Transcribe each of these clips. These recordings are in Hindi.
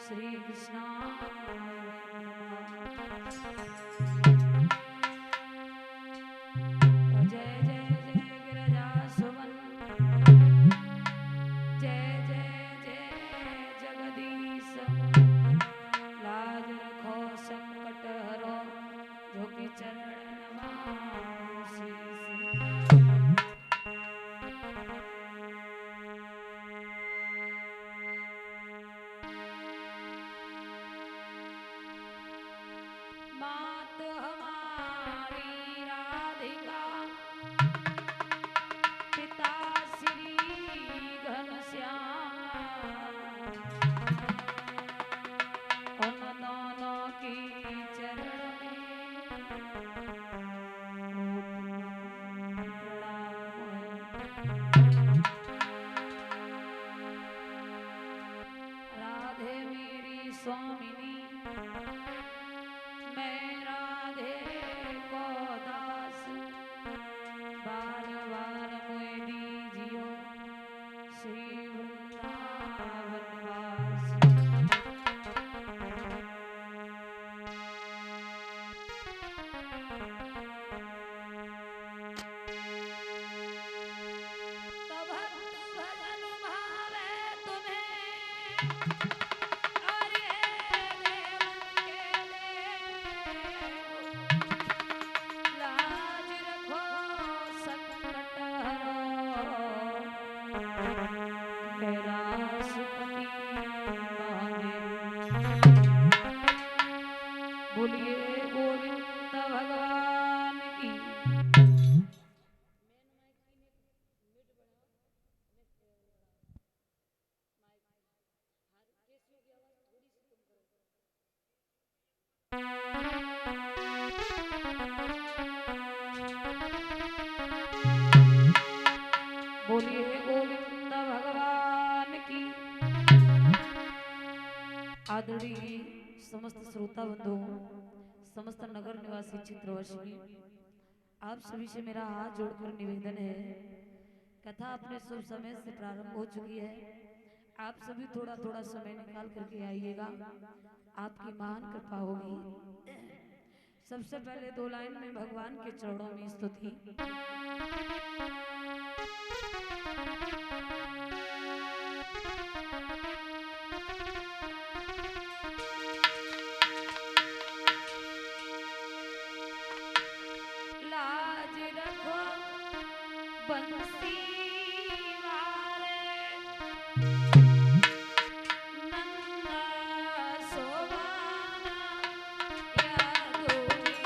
श्री कृष्ण जय जय जय गिरजा सुमन जय जय जय जगदीश लाज रखो संकट हरो जो कि चरण नमामि शीश। मात हमारी राधिका पिता श्री घनश्याम उन दोनों की चरण में प्रणाम है। राधे मेरी स्वामिनी मैं राधे को दास बार बार मोए दीजियो श्री वृंदावन वास। तो भक्त भजन भावे तुम्हें लाज रखो संकट हरो कैलाशपति महादेव। बोलिए गोविंद भगवान की। बोलिए गोविंद भगवान की। आदरणीय समस्त श्रोता बंधुओं, समस्त नगर निवासी चित्रवशी, आप सभी से मेरा हाथ जोड़कर निवेदन है, कथा अपने शुभ समय से प्रारंभ हो चुकी है। आप सभी थोड़ा थोड़ा समय निकाल करके आइएगा, आपकी महान कृपा होगी। सबसे पहले दो लाइन में भगवान के चरणों में स्तुति। लाज रखो बंसी वाले नंदा सोबाना यादोनी।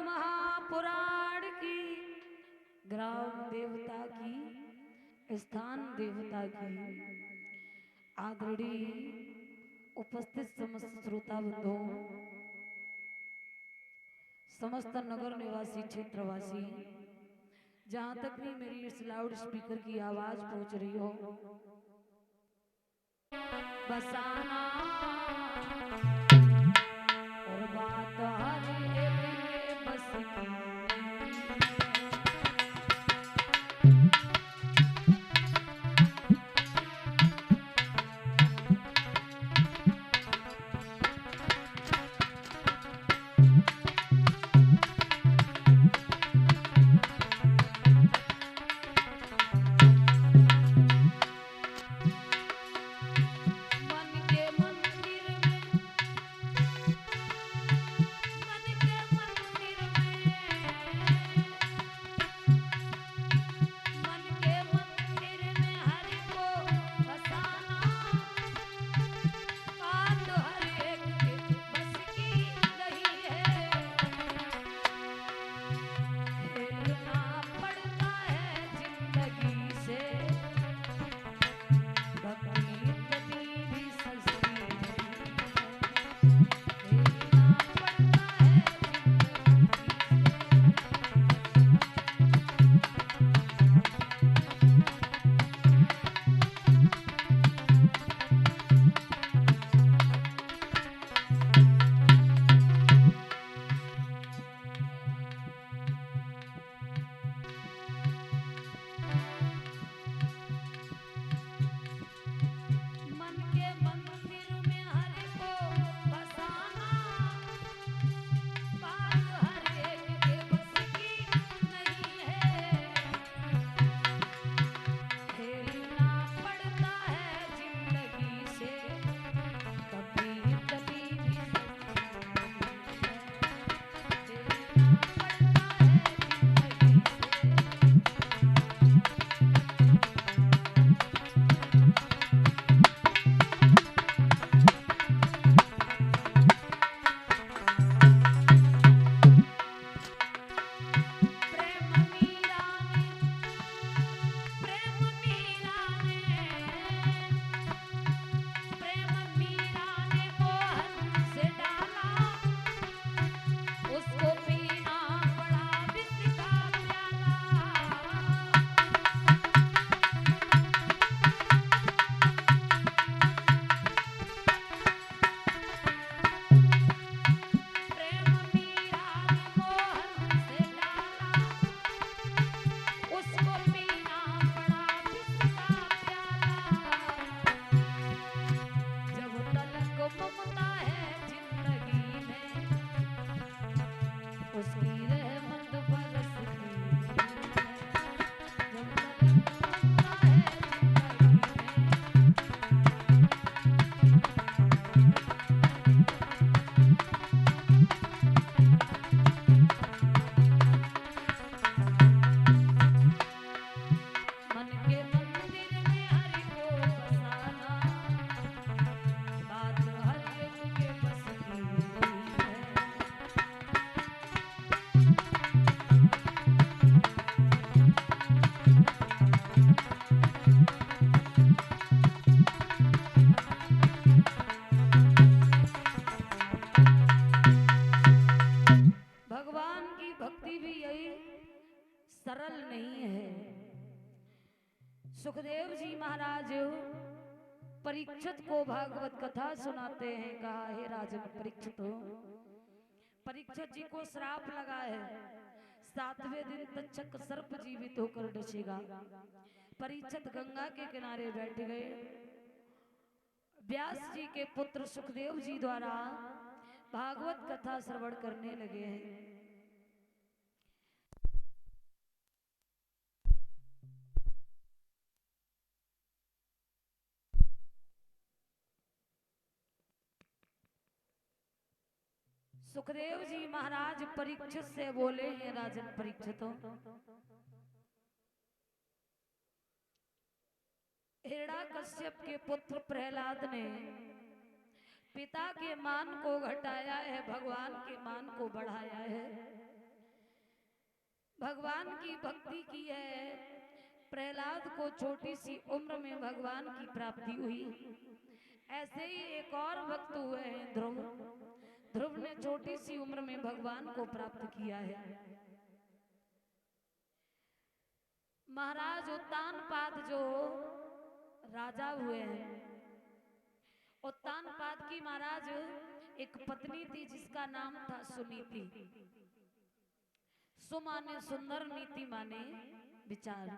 महापुराण की, ग्राम देवता की, स्थान देवता की, आदरणीय उपस्थित समस्त श्रोता बंधुओं, समस्त नगर निवासी क्षेत्रवासी, जहां तक भी मेरी इस लाउड स्पीकर की आवाज पहुंच रही हो, बसाना और बात हर एक के बस की। सरल नहीं है। सुखदेव जी महाराज परीक्षित को भागवत कथा सुनाते हैं। कहा, हे राजन परीक्षित हो, परीक्षित जी को श्राप लगा है, 7वें दिन तक्षक सर्प जीवित होकर डसेगा। परीक्षित गंगा के किनारे बैठ गए। व्यास जी के पुत्र सुखदेव जी द्वारा भागवत कथा श्रवण करने लगे हैं। सुखदेव जी महाराज परीक्षित से बोले हैं, राजन परीक्षितों, हिरण्यकश्यप के पुत्र प्रहलाद ने पिता के मान को घटाया है, भगवान के मान को बढ़ाया है। भगवान की भक्ति की है। प्रहलाद को छोटी सी उम्र में भगवान की प्राप्ति हुई। ऐसे ही एक और भक्त हुए हैं ध्रुव। ध्रुव ने छोटी सी उम्र में भगवान को प्राप्त किया है। महाराज उत्तानपाद जो राजा हुए हैं, उत्तानपाद की महाराज एक पत्नी थी जिसका नाम था सुनीति। सु माने सुंदर, नीति माने विचार।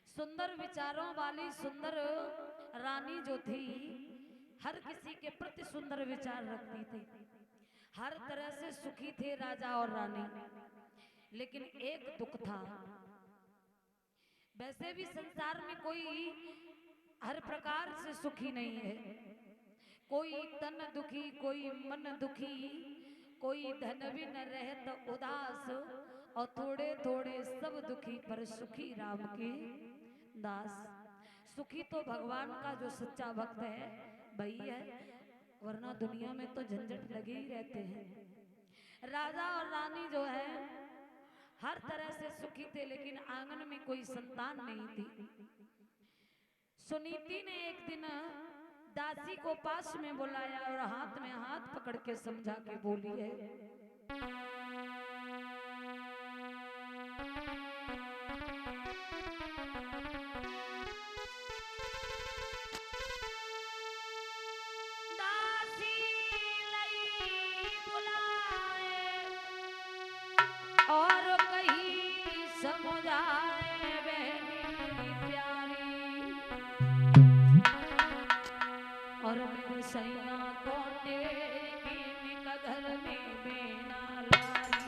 सुंदर विचारों वाली सुंदर रानी जो थी, हर किसी के प्रति सुंदर विचार रखती थी। हर तरह से सुखी थे राजा और रानी, लेकिन एक दुख था। वैसे भी संसार में कोई हर प्रकार से सुखी नहीं है। कोई तन दुखी, कोई मन दुखी, कोई धन भी न रहत उदास, और थोड़े थोड़े सब दुखी पर सुखी राम के दास। सुखी तो भगवान का जो सच्चा भक्त है वही है, वरना दुनिया में तो झंझट लगे ही रहते हैं। राजा और रानी जो है हर तरह से सुखी थे, लेकिन आंगन में कोई संतान नहीं थी। सुनीति ने एक दिन दासी को पास में बुलाया और हाथ में हाथ पकड़ के समझा के बोली है, दासी लई बुलाए और कहीं समझाए बहनी प्यारी, और मेरे सैया कोटे की घर में बेना लाई।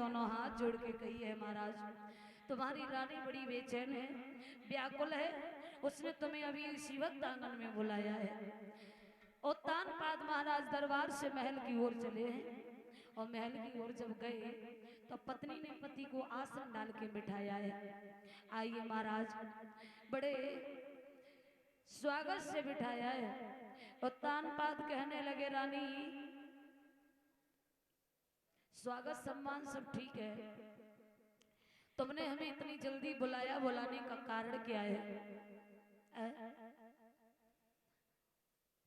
दोनों हाथ जोड़ के कही है, महाराज तुम्हारी रानी बड़ी बेचैन है, व्याकुल है, उसने तुम्हें अभी इसी वक्त आंगन में बुलाया है। उत्तान पाद महाराज दरबार से महल की ओर चले हैं और महल की ओर जब गए तो पत्नी ने पति को आसन डाल के बिठाया है। आइए महाराज, बड़े स्वागत से बिठाया है। उत्तान पाद कहने लगे, रानी स्वागत सम्मान सब ठीक है, तुमने हमें इतनी जल्दी बुलाया, बुलाने का कारण क्या है?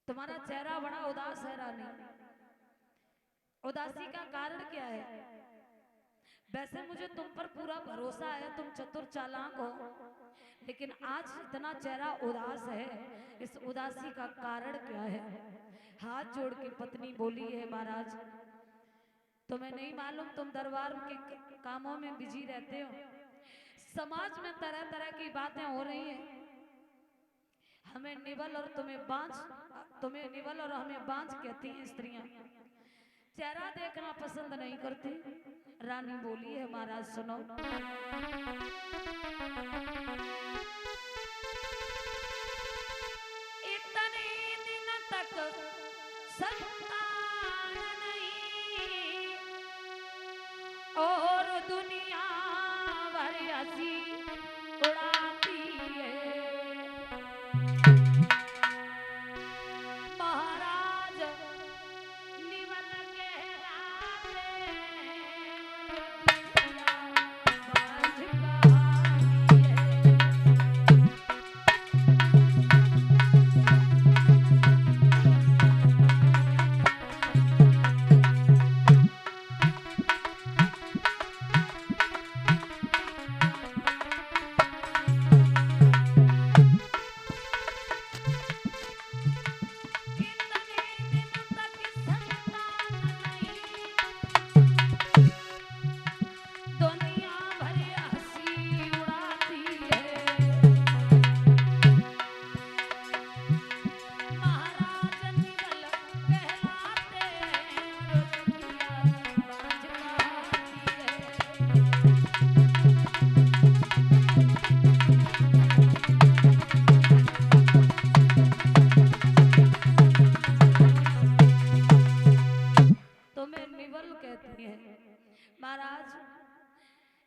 तुम्हारा चेहरा बड़ा उदास है रानी, उदासी का कारण क्या है? वैसे मुझे तुम पर पूरा भरोसा है, तुम चतुर चालाक हो, लेकिन आज इतना चेहरा उदास है, इस उदासी का कारण क्या है? हाथ जोड़ के पत्नी बोली है, महाराज तुम्हें नहीं मालूम, तुम दरबार के कामों में बिजी रहते हो, समाज में तरह तरह की बातें हो रही हैं, हमें निवल और तुम्हें बांझ, तुम्हें निवल और हमें बांझ कहती हैं स्त्रियां, चेहरा देखना पसंद नहीं करती। रानी बोली है, महाराज सुनो, इतने दिन तक संतान नहीं और दुनिया भर हंसी उड़ाती है, महाराज निवल के राते बांझ कहानी है। दुनिया भर हंसी उड़ाती है, महाराज निवल कहलाते हैं, दुनिया बांझ कहाती है। तुम्हें निवल कहती है, महाराज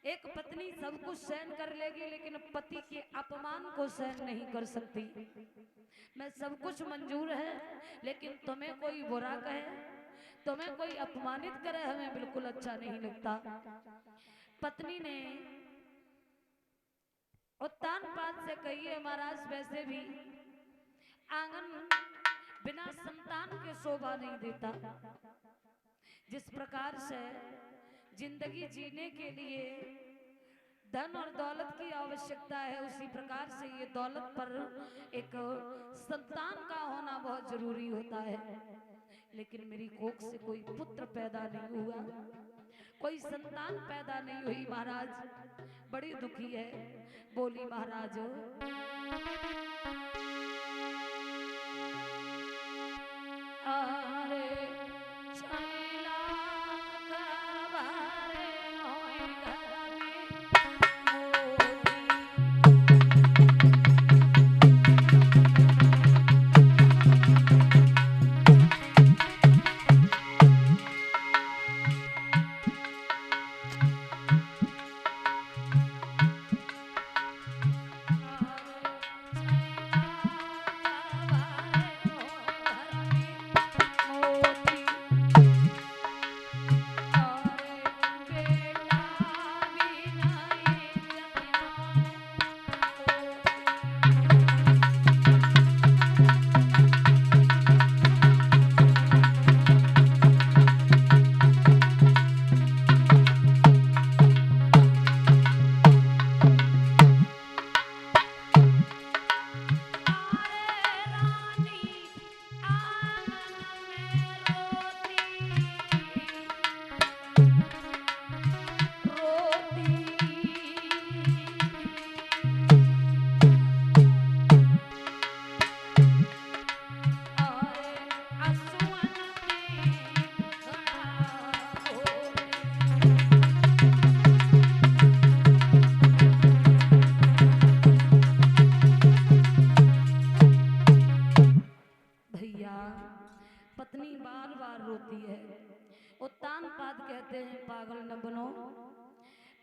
एक पत्नी सब कुछ सहन कर लेगी, लेकिन पति के अपमान को सहन नहीं कर सकती। मैं सब कुछ मंजूर है, लेकिन तुम्हें कोई बुरा कहे, तुम्हें कोई अपमानित करे, हमें बिल्कुल अच्छा नहीं लगता। पत्नी ने उत्तान पाद से कही है, महाराज वैसे भी आंगन बिना संतान के शोभा नहीं देता, जिस प्रकार से जिंदगी जीने के लिए धन और दौलत की आवश्यकता है, उसी प्रकार से ये दौलत पर एक संतान का होना बहुत जरूरी होता है। लेकिन मेरी कोख से कोई पुत्र पैदा नहीं हुआ, कोई संतान पैदा नहीं हुई, महाराज बड़ी दुखी है। बोली, महाराज अरे छैला कबारे होई घर में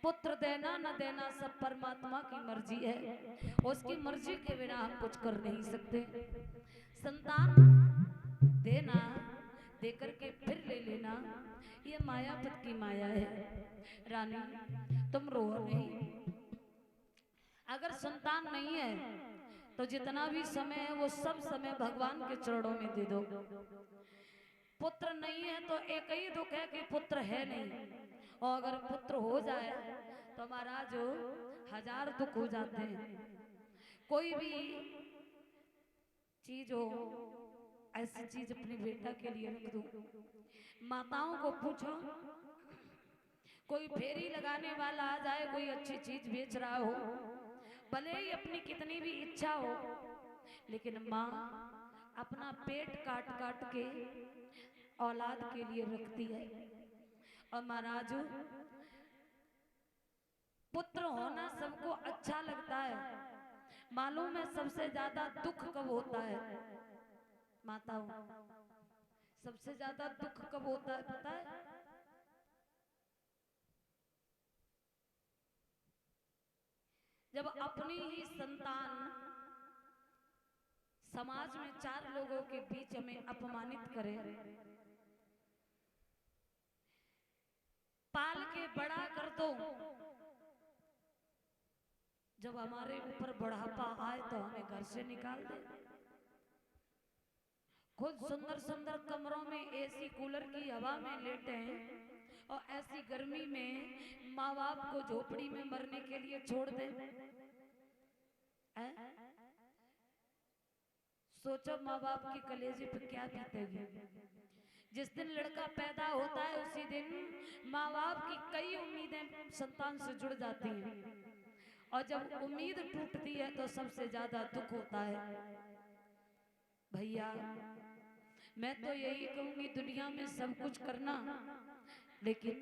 पुत्र देना न देना सब परमात्मा की मर्जी है, उसकी मर्जी के बिना हम कुछ कर नहीं सकते। संतान देना, देकर के फिर ले लेना, ये मायापत की माया है। रानी तुम रो नहीं, अगर संतान नहीं है तो जितना भी समय है वो सब समय भगवान के चरणों में दे दो। पुत्र नहीं है तो एक ही दुख है कि पुत्र है नहीं, और अगर पुत्र हो जाए तो हमारा जो 1000 दुख हो जाते हैं। कोई भी चीज हो, ऐसी चीज अपने बेटा के लिए रख दो। माताओं को पूछो, कोई फेरी लगाने वाला आ जाए, कोई अच्छी चीज बेच रहा हो, भले ही अपनी कितनी भी इच्छा हो, लेकिन माँ अपना पेट काट काट के औलाद के लिए रखती है। और महाराज पुत्र होना सबको अच्छा लगता है, मालूम है सबसे ज्यादा दुख कब होता है माताओं, सबसे ज्यादा दुख कब होता है पता है? जब अपनी ही संतान समाज में 4 लोगों के बीच हमें अपमानित करे, पाल के बड़ा कर दो, जब हमारे ऊपर बुढ़ापा आए तो हमें घर से निकाल दे। खुद सुंदर सुंदर कमरों में एसी कूलर की हवा में लेटे हैं, और ऐसी गर्मी में माँ बाप को झोपड़ी में मरने के लिए छोड़ दे। सोचो माँ बाप की कलेजे पे क्या बीतेगी। जिस दिन लड़का पैदा होता है उसी दिन माँ बाप की कई उम्मीदें संतान से जुड़ जाती हैं, और जब उम्मीद टूटती है तो सबसे ज्यादा दुख होता है। भैया मैं तो यही कहूंगी, दुनिया में सब कुछ करना, लेकिन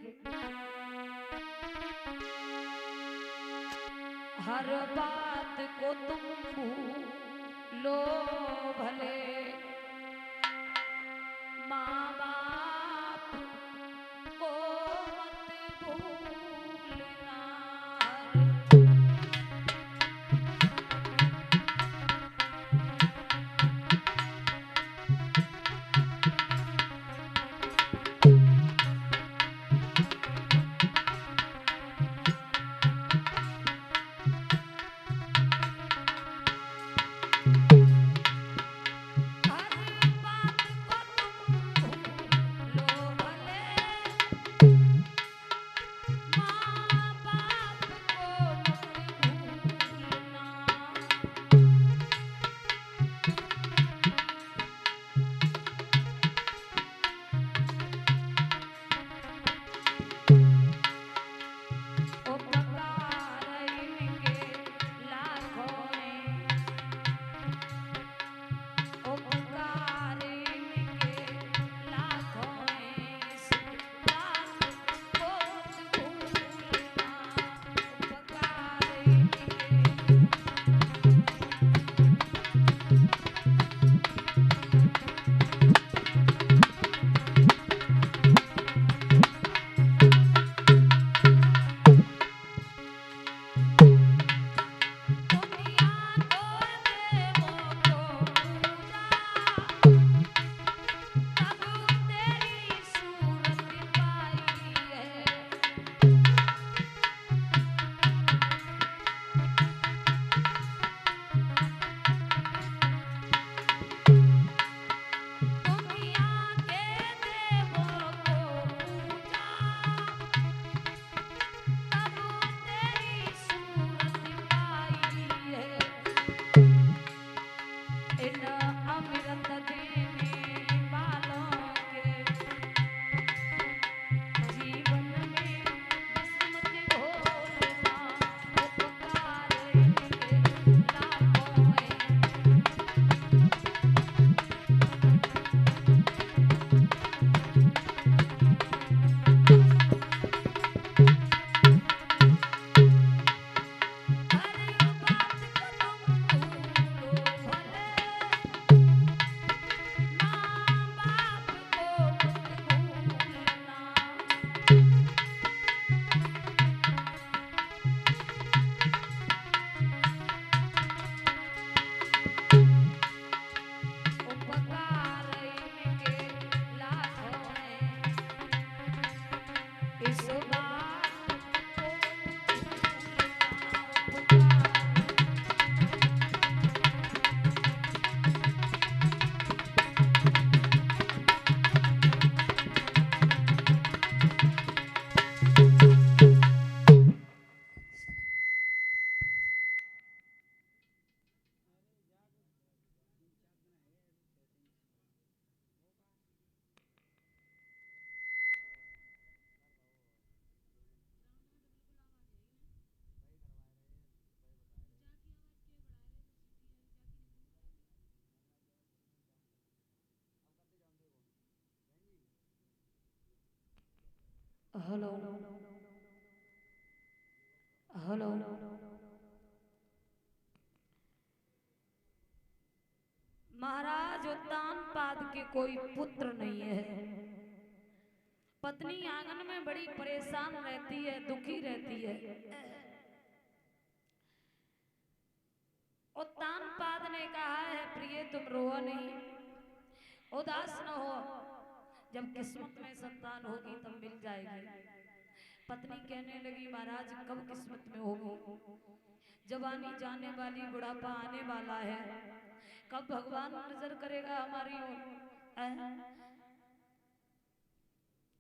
हर बात को तुम भूलो भले, माँ बाप को मत भूलना। हर हेलो हेलो। महाराज उत्तानपाद के कोई पुत्र नहीं है। पत्नी आंगन में बड़ी परेशान रहती है, दुखी रहती है। उत्तानपाद ने कहा है, प्रिय तुम रोओ नहीं, उदास न हो, जब किस्मत में संतान होगी तब मिल जाएगी। पत्नी कहने लगी, महाराज कब किस्मत में होगी? जवानी जाने वाली, बुढ़ापा आने वाला है, कब भगवान नजर करेगा हमारी ओर?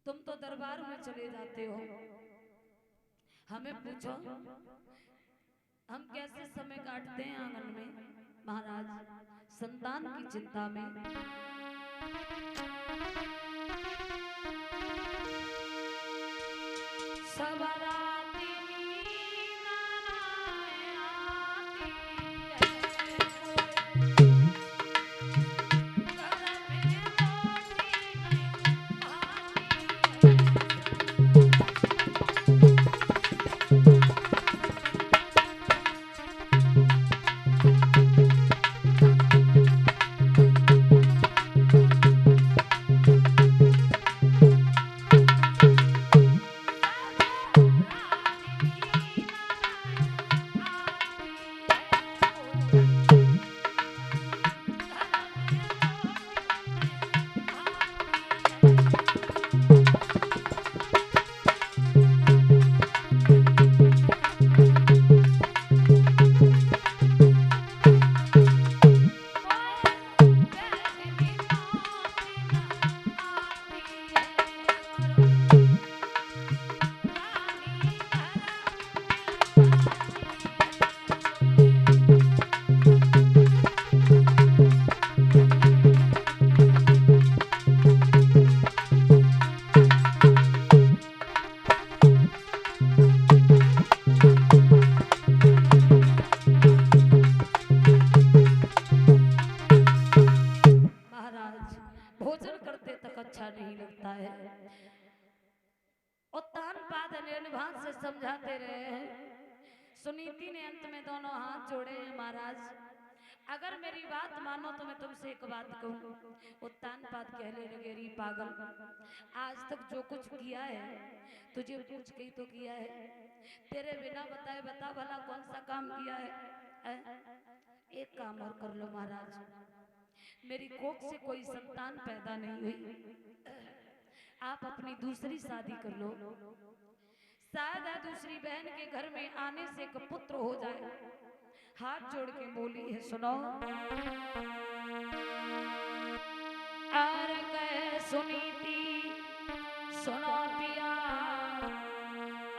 तुम तो दरबार में चले जाते हो, हमें पूछो हम कैसे समय काटते हैं आंगन में। महाराज संतान की चिंता में सबराती भोजन करते तक अच्छा नहीं लगता है। उत्तानपाद निर्भान से समझाते रहे हैं। सुनीति ने अंत में दोनों हाथ जोड़े हैं, महाराज अगर मेरी बात मानो तो मैं तुमसे एक बात कहूँ। उत्तानपाद कहने लगे, री पागल, आज तक जो कुछ किया है तुझे पूछ के ही तो किया है। तेरे बिना बताए बता भला कौन सा काम किया है? एक काम और कर लो महाराज, मेरी कोख से कोई संतान पैदा नहीं हुई, आप अपनी दूसरी शादी कर लो, शायद दूसरी बहन के घर में आने से एक पुत्र हो जाए। हाथ जोड़ के बोली है, सुनो और कह सुनीति, सुनो पिया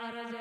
अर्ज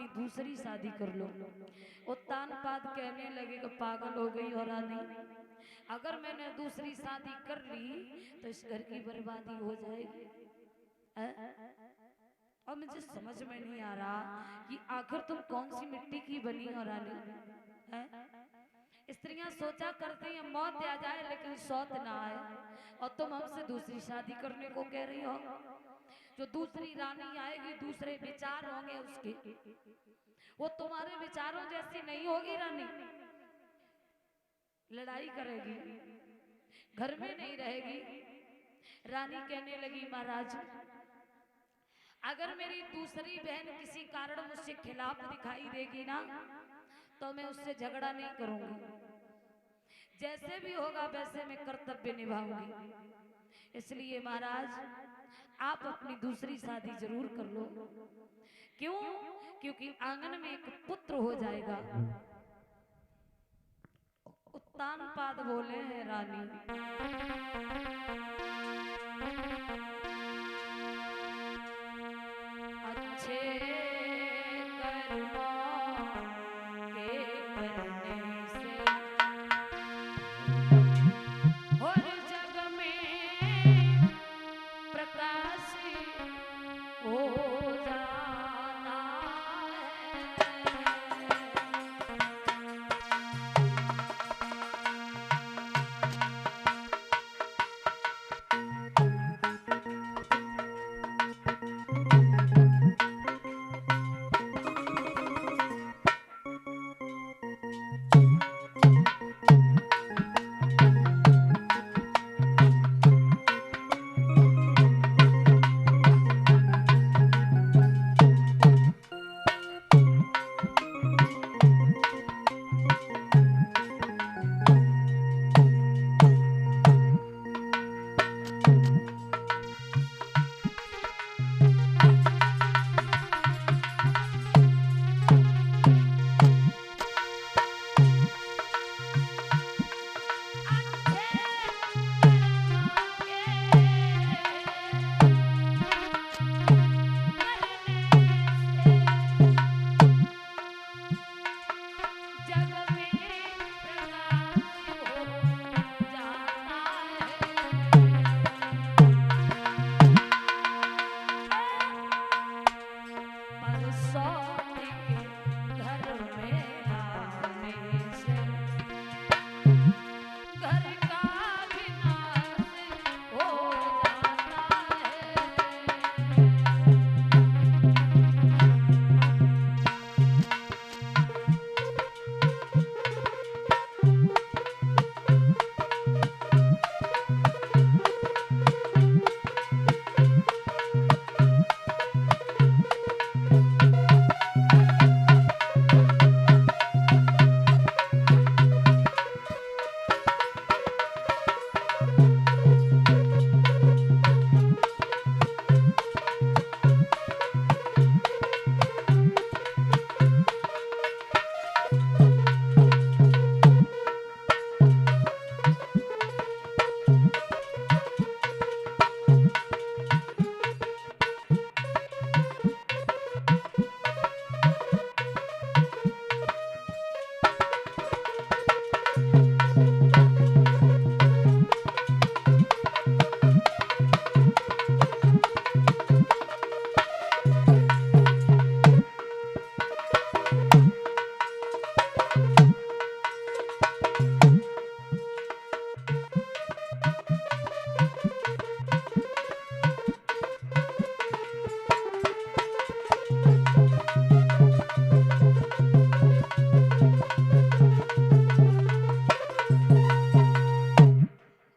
अपनी दूसरी शादी कर लो। उत्तानपाद कहने लगे कि पागल हो गई हो रानी, अगर मैंने दूसरी शादी कर ली तो इस घर की बर्बादी हो जाएगी। और मुझे समझ में नहीं आ रहा कि आखिर तुम कौन सी मिट्टी की बनी हो रानी है? स्त्रियां सोचा करती हैं मौत आ जाए लेकिन सौत ना आए, और तुम हमसे दूसरी शादी करने को कह रही हो। जो दूसरी रानी आएगी दूसरे विचार होंगे उसके, वो तुम्हारे विचारों जैसी नहीं होगी रानी। लड़ाई करेगी, घर में नहीं रहेगी। रानी कहने लगी महाराज, अगर मेरी दूसरी बहन किसी कारण मुझसे खिलाफ दिखाई देगी ना तो मैं उससे झगड़ा नहीं करूंगी, जैसे भी होगा वैसे मैं कर्तव्य निभाऊंगी। इसलिए महाराज आप अपनी दूसरी शादी जरूर कर लो। क्यों? क्योंकि आंगन में एक पुत्र हो जाएगा। उत्तानपाद बोले हैं रानी, अच्छे कर्मों के करने से और जग में प्रकाश हो जाता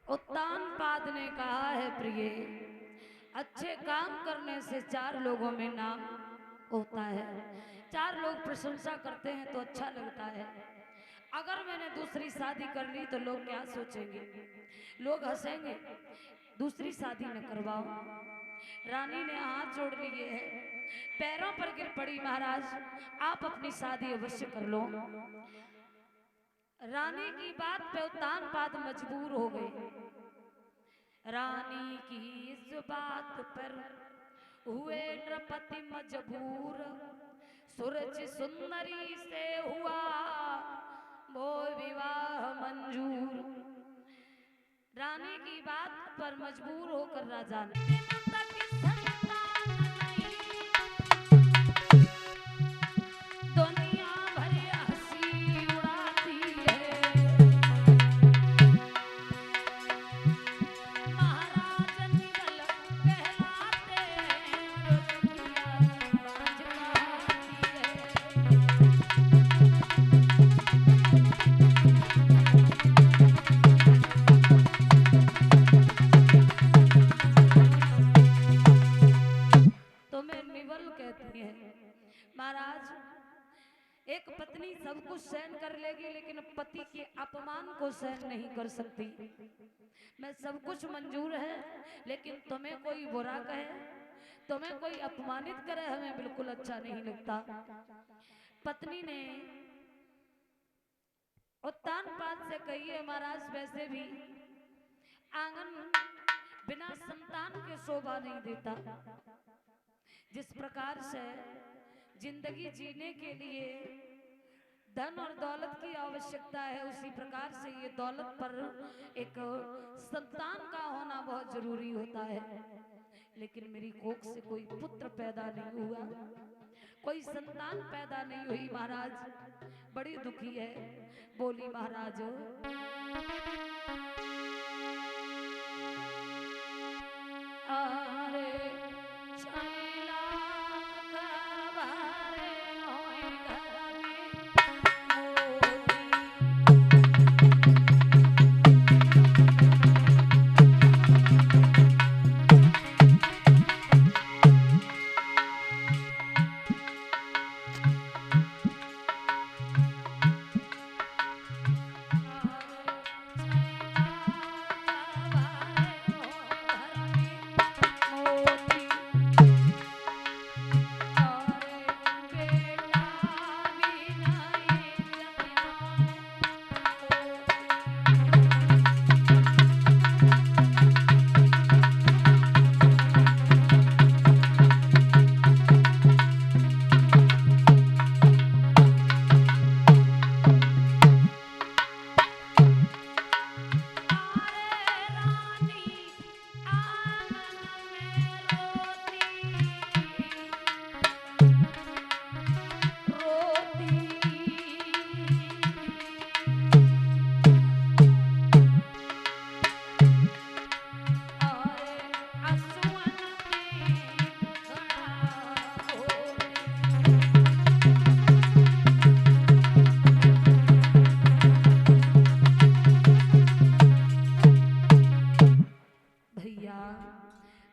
उत्तानपाद ने कहा है प्रिय, अच्छे काम करने से चार लोगों में नाम होता है, चार लोग प्रशंसा करते हैं तो अच्छा लगता है। अगर मैंने दूसरी शादी कर ली तो लोग क्या सोचेंगे, लोग हंसेंगे, दूसरी शादी न करवाओ। रानी ने हाथ जोड़ लिए हैं, पैरों पर गिर पड़ी, महाराज आप अपनी शादी अवश्य कर लो। रानी की बात पे उत्तानपाद मजबूर हो गए। रानी की इस बात पर हुए नृपति मजबूर, सूरज सुंदरी से हुआ वो विवाह मंजूर। रानी की बात पर मजबूर होकर राजा ने दुनिया भर हंसी उड़ाती है। महाराज निगल कहलाते हैं, दुनिया बाज कहती है। तुम्हें निवल कहती है। महाराज, एक पत्नी सब कुछ सहन कर लेगी लेकिन पति के अपमान को सहन नहीं कर सकती। मैं सब कुछ मंजूर है लेकिन तुम्हें कोई बुरा कहे, तुम्हें कोई अपमानित करे, हमें बिल्कुल अच्छा नहीं लगता। पत्नी ने उत्तान पाद से कही है, महाराज वैसे भी आंगन बिना संतान के शोभा नहीं देता। जिस प्रकार से जिंदगी जीने के लिए धन और दौलत की आवश्यकता है, उसी प्रकार से ये दौलत पर एक संतान का होना बहुत जरूरी होता है। लेकिन मेरी कोख से कोई पुत्र पैदा नहीं हुआ, कोई संतान पैदा नहीं हुई। महाराज बड़ी दुखी है। बोली महाराज, अरे छैला कबारे होई घर में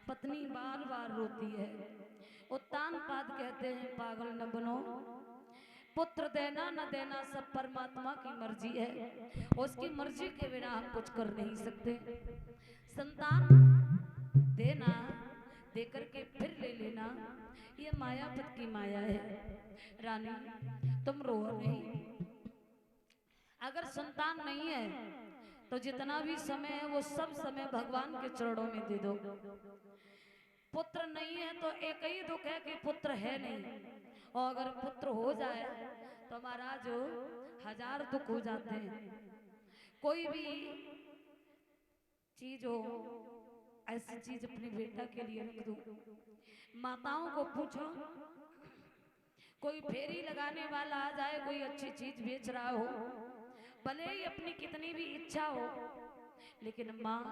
पत्नी बार बार रोती है। उत्तान पाद कहते हैं, पागल न बनो, पुत्र देना न देना सब परमात्मा की मर्जी है। उसकी मर्जी के बिना हम कुछ कर नहीं सकते। संतान देना, देकर के फिर ले लेना, ये मायापत की माया है। रानी तुम रो नहीं। अगर संतान नहीं है तो जितना भी समय है वो सब समय भगवान के चरणों में दे दो। पुत्र नहीं है तो एक ही दुख है कि पुत्र है नहीं, और अगर पुत्र हो जाए तो महाराज 1000 दुख हो जाते हैं। कोई भी चीज हो, ऐसी चीज अपने बेटा के लिए रख दो। माताओं को पूछो, कोई फेरी लगाने वाला आ जाए, कोई अच्छी चीज बेच रहा हो, भले ही अपनी कितनी भी इच्छा हो, लेकिन माँ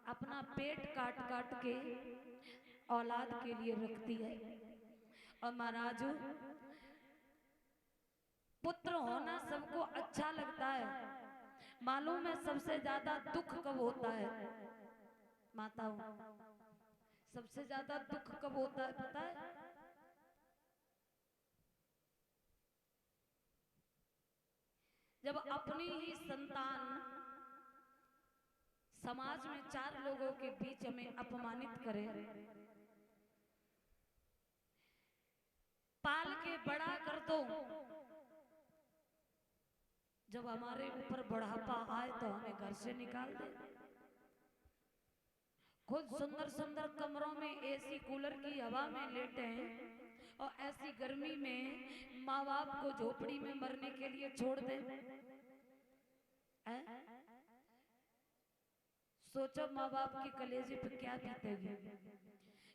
अपना पेट काट काट के औलाद के लिए रखती है। और महाराज पुत्र होना सबको अच्छा लगता है, मालूम है सबसे ज्यादा दुख कब होता है? माताओं, सबसे ज्यादा दुख कब होता है पता है? जब अपनी ही संतान समाज में 4 लोगों के बीच हमें अपमानित करे, पाल के बड़ा कर दो, जब हमारे ऊपर बुढ़ापा आए तो हमें घर से निकाल दे। खुद सुंदर सुंदर कमरों में एसी कूलर की हवा में लेटे हैं, और ऐसी गर्मी में माँ बाप को झोपड़ी में मरने के लिए छोड़ दे। सोचो माँ बाप की कलेजे पे क्या बीतेगी।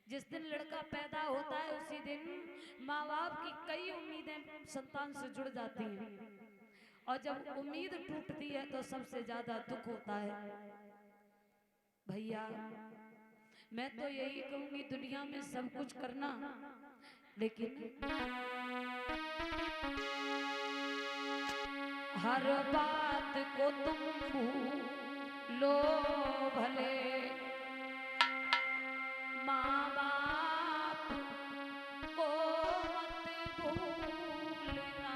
जिस दिन लड़का पैदा होता है उसी दिन माँ बाप की कई उम्मीदें संतान से जुड़ जाती हैं, और जब उम्मीद टूटती है तो सबसे ज्यादा दुख होता है। भैया मैं तो यही कहूंगी, दुनिया में सब कुछ करना, लेकिन हर बात को तुम भूलो भले, माँ बाप को मत भूलना।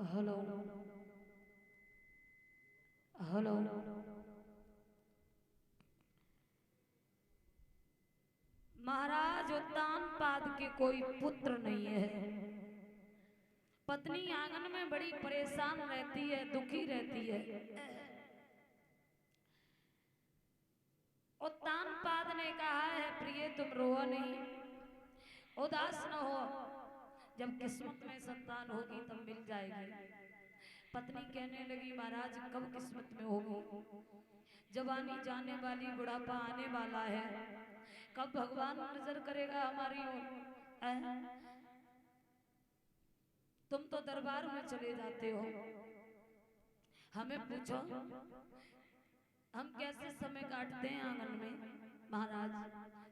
Hello hello. महाराज उत्तानपाद के कोई पुत्र नहीं है। पत्नी आंगन में बड़ी परेशान रहती है, दुखी रहती है। उत्तानपाद ने कहा है, प्रिय तुम रो नहीं, उदास न हो, जब किस्मत में संतान होगी तब मिल जाएगी। पत्नी कहने लगी, महाराज कब किस्मत में होगी, जवानी जाने वाली, बुढ़ापा आने वाला है, कब भगवान नजर करेगा हमारी ओर। तुम तो दरबार में चले जाते हो, हमें पूछो हम कैसे समय काटते हैं आंगन में। महाराज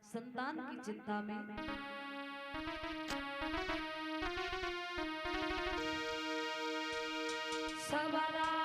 संतान की चिंता में सवारा